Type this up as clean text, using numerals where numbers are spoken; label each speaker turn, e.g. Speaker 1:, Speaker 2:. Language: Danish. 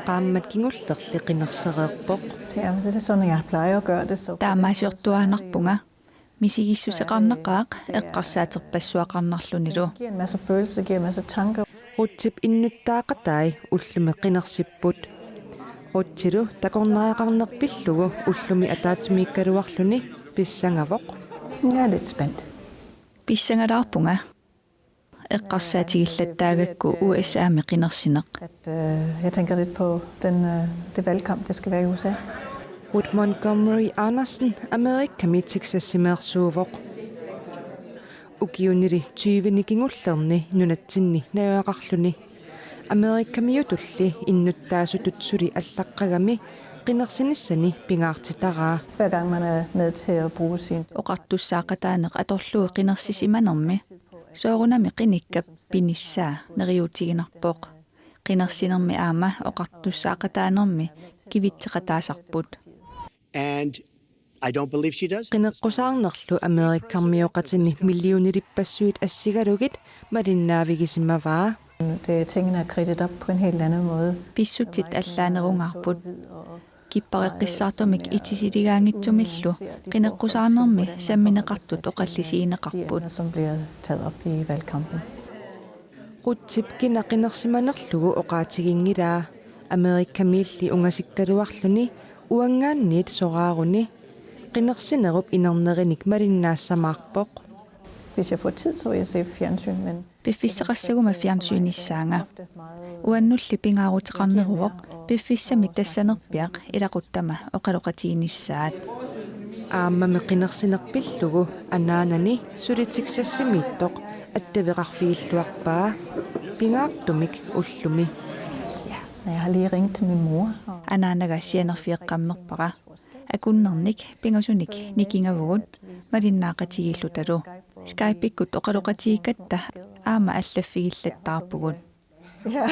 Speaker 1: Qaammat kingullerli qinersereerpoq.
Speaker 2: Ja, det er sådan, jeg plejer at gøre det. Så
Speaker 3: таамаасиортуаанарпунга мисигиссусеқарнеқаақ эққарсаатерпассуақарнарлуниlu
Speaker 2: det giver en masse følelser, det giver en masse tanker.
Speaker 1: Rutsip innuttaaqatai ullumi qinersipput. Rutsilu takornariaqarnerpillugu ullumi ataatimiikkaluarluni pissangavoq.
Speaker 2: Jeg er lidt spændt.
Speaker 3: писсангалаарпунга эққарсаатигиллаттаагакку USA меқинерсинеқ
Speaker 2: Jeg tænker lidt på det valgkamp, der skal være i USA.
Speaker 1: Ruth Montgomery Andersen, Amerikami Texasimersuuvoq. Ukiuniri 20 kingullerni nunatsinni nayoaqarluni. Amerikamiutulli innuttaasututсули аллаққагами qinерсиниссани pingaartitaraa.
Speaker 2: Hver gang man er med til at bruge sin
Speaker 3: оқартуссаақатаанеқ аторлуи қинерсисиманерми соорунами qinikka pinissaa neriutiginarpoq qinерсинерми аама оқартуссаақатаанерми кивитсеқатаасарпут
Speaker 4: And I don't believe she does.
Speaker 1: Qineqqusаарnerlu Amerikkarmioqatini millionilipassuit assigalugit malinnaavigisimmavaa.
Speaker 2: tingene er kridtet op på en helt anden måde.
Speaker 3: писсутит аллаанерунгарпут киппареққиссаартумик итисилигаангитсумиллу qinеққусаарнерми самминеқартут оқаллисиинеқарпут
Speaker 2: Som bliver taget op i valgkampen.
Speaker 1: Rutsip qinersimanerlugu oqaatiginngiraa Amerikkamilli ungasikkaluarluni uangaanniit soraaruni qinersinerup inerneриник malinnaassamаарpoq.
Speaker 2: Hvis jeg får tid, så vil jeg se fjernsyn, men
Speaker 3: пиффиссеқассагума фиарнсуиниссаанга уаннулли пингаарутеқарнеруоқ пиффиссами тассанерпиақ илақуттама оқалоқатиинissaат
Speaker 1: Ааммами qinersinerpillugu anaanani sulitiksassimиiттоқ аттавеқарфигиллуарпаа pingaartumik ullumi.
Speaker 2: jeg har lige ringet til min mor.
Speaker 3: анаанагаассианерфиэққаммерпара акуннерник пингасуник никингавгут малиннаақатигиллуталу скайпиккут оқалоқатигиккатта аама аллаффигиллаттаарпугут
Speaker 2: Ja.